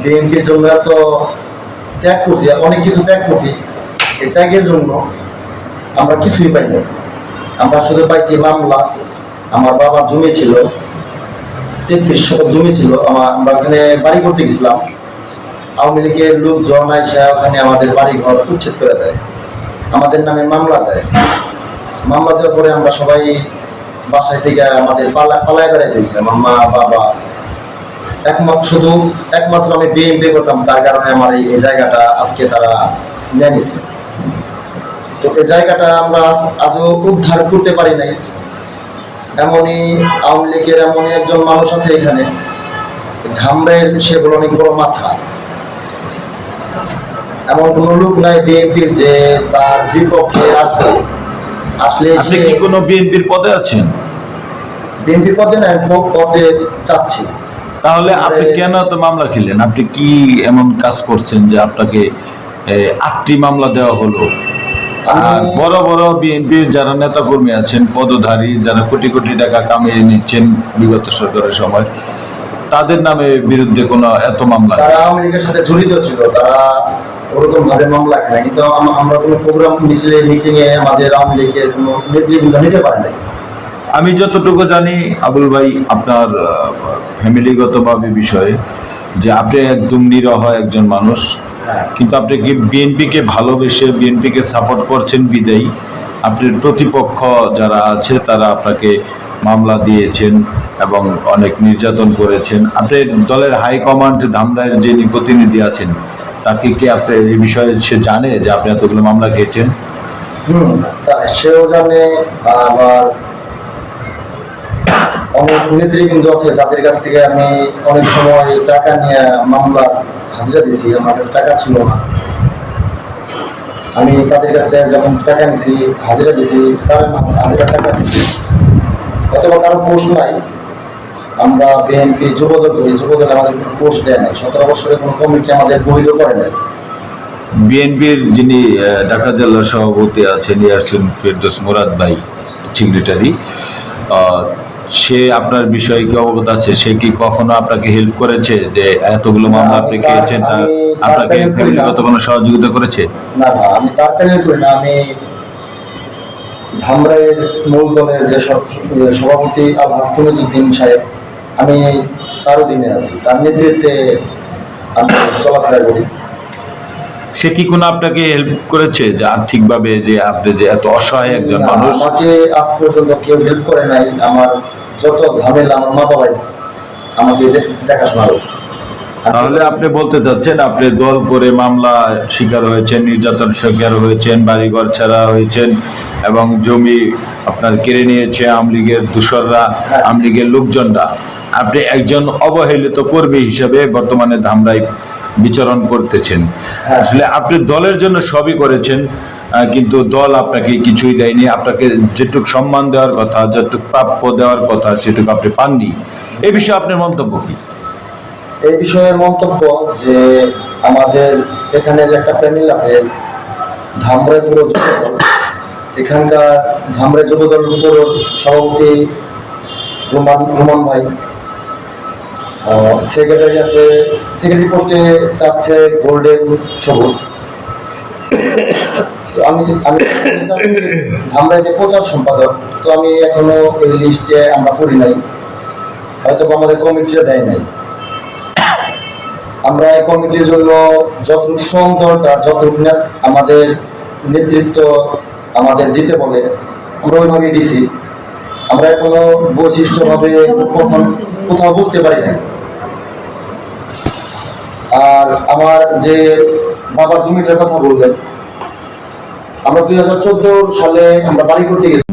বিএনপির জন্য এত ত্যাগ করছি, অনেক কিছু ত্যাগ করছি। এই ত্যাগের জন্য আমরা কিছুই পাই নাই। আমরা শুধু পাইছি মামলা। আমার বাবার জমি ছিল, 33 শতক জমি ছিল। আমরা ওখানে বাড়ি করতে গেছিলাম। আওয়ামী লীগের লোকজন আইসা ওখানে আমাদের বাড়ি ঘর উচ্ছেদ করে দেয়, আমাদের নামে মামলা দেয়। মামলা দেওয়ার পরে আমরা সবাই বাসায় থেকে আমাদের পালায় বেড়াইতে গেছিলাম, মা বাবা। একমাত্র আমি বিএনপি করতাম, তার কারণে আমার এই জায়গাটা আজকে তারা নিয়ে নিছে। তো এই জায়গাটা আমরা আজও উদ্ধার করতে পারি নাই। এমনই আওয়ামী লীগের এমনই একজন মানুষ আছে এখানে, ধামরাইয়ের, সে বলে অনেক বড় মাথা। এমন কোন লোক নাই বিএনপির যে তার বিপক্ষে আসবে। আসলে আপনি কি কোনো বিএনপির পদে আছেন? বিএনপির পদে না, পদে চাচ্ছি। তাহলে আপনি কেন এত মামলা খেলেন? আপনি কি এমন কাজ করছেন যে আপনাকে 8টি মামলা দেওয়া হলো? আর বড় বড় বিএনপির যারা নেতা কর্মী আছেন, পদধারী, যারা কোটি কোটি টাকা কামিয়ে নিচ্ছেন বিগত সরকারের সময়, তাদের নামে বিরুদ্ধে কোনো এত মামলা? তারা আওয়ামী লীগের সাথে জড়িত ছিল, তারা ওরকম ভাবে মামলা খায়। কিন্তু আমরা কোনো প্রোগ্রাম, মিছিলে, মিটিং এ আমাদের আওয়ামী লীগের কোনো নেতৃবৃন্দ নিতে পারে নাই। আমি যতটুকু জানি আবুল ভাই, আপনার ফ্যামিলিগতভাবে বিষয়ে যে আপনি একদম নিরহ একজন মানুষ, কিন্তু আপনি কি বিএনপিকে ভালোবেসে বিএনপিকে সাপোর্ট করছেন বিদায়ী আপনার প্রতিপক্ষ যারা আছে তারা আপনাকে মামলা দিয়েছেন এবং অনেক নির্যাতন করেছেন। আপনার দলের হাইকমান্ড ধামরাইয়ের যিনি প্রতিনিধি আছেন, তাকে কি আপনি এই বিষয়ে সে জানে যে আপনি এতগুলো মামলা খেয়েছেন? সেও জানে। আবার অনেক নেতৃবৃন্দ আছে যাদের কাছ থেকে আমি অনেক সময় টাকা নিয়ে মামলা হাজিরা দিছি। আমার কাছে টাকা ছিল না, আমি তাদের কাছে যখন টাকা নিছি, হাজিরা দিছি, তার হাজিরা টাকা দিচ্ছি। অথবা কারো পোস্ট নাই। আমরা বিএনপি যুবদল করি, যুবদল আমাদের কোনো পোস্ট দেয় নাই। 17 বছরের কোনো কমিটি আমাদের বৈধ করে নাই। বিএনপির যিনি ঢাকা জেলার সভাপতি আছেন ইয়াসিন ফেরদৌস মুরাদ ভাই, সেক্রেটারি, সে আপনার বিষয়ে কি অবগত আছে? সে কি কখনো আপনাকে হেল্প করেছে যে এতগুলো মামলা আপনি খেয়েছেন, তার আপনাকে ফ্যামিলিগত কোনো সহযোগিতা করেছে? না, আমি তার প্যানেল করি না। আমি ধামরাইয়ের মূল দলের যে সভাপতি আল হাসনুজ্জুদ্দিন সাহেব, আমি তার অধীনে আছি, তার নেতৃত্বে আমি চলাফেরা করি। সে কি কোনো আপনাকে হেল্প করেছে যে আর্থিকভাবে, যে আপনি যে এত অসহায় একজন মানুষ? আমাকে আজ পর্যন্ত কেউ হেল্প করে নাই। আমার যত ঝামেলা আমার মা বাবাই আমাকে দেখাশোনা করেছে। তাহলে আপনি বলতে চাচ্ছেন আপনি দল করে মামলা শিকার হয়েছেন, নির্যাতন শিকার হয়েছেন, বাড়িঘর ছাড়া হয়েছেন এবং জমি আপনার কেড়ে নিয়েছে আওয়ামী লীগের দূষররা, আওয়ামী লীগের লোকজনরা। আপনি একজন অবহেলিত কর্মী হিসেবে বর্তমানে ধামরাই বিচরণ করতেছেন। আসলে আপনি দলের জন্য সবই করেছেন, কিন্তু দল আপনাকে কিছুই দেয়নি। আপনাকে যেটুকু সম্মান দেওয়ার কথা, যেটুকু প্রাপ্য দেওয়ার কথা, সেটুকু আপনি পাননি। এই বিষয়ে আপনার মন্তব্য কি? এই বিষয়ের মন্তব্য যে আমাদের এখানে যে একটা প্যানেল আছে ধামরাই পুরো যুবদল, এখানকার ধামরাই যুবদল পুরো সভাপতি রোমান ভাই, সেক্রেটারি আছে, সেক্রেটারি পোস্টে চাচ্ছে গোল্ডেন সবুজ। আমি ধামরাই যে প্রচার সম্পাদক, তো আমি এখনো এই লিস্টে আমরা করি নাই, হয়তো আমাদের কমিটিটা দেয় নাই। আমরা এই কমিটির জন্য যত শ্রম দরকার, যত আমাদের নেতৃত্ব আমাদের দিতে বলে, আমরা ওইভাবে দিছি। আমরা এখনো বৈশিষ্ট্যভাবে কোথাও বুঝতে পারি না। আর আমার যে বাবার জমিটার কথা বললেন, আমরা 2014 সালে আমরা বাড়ি করতে গেছি।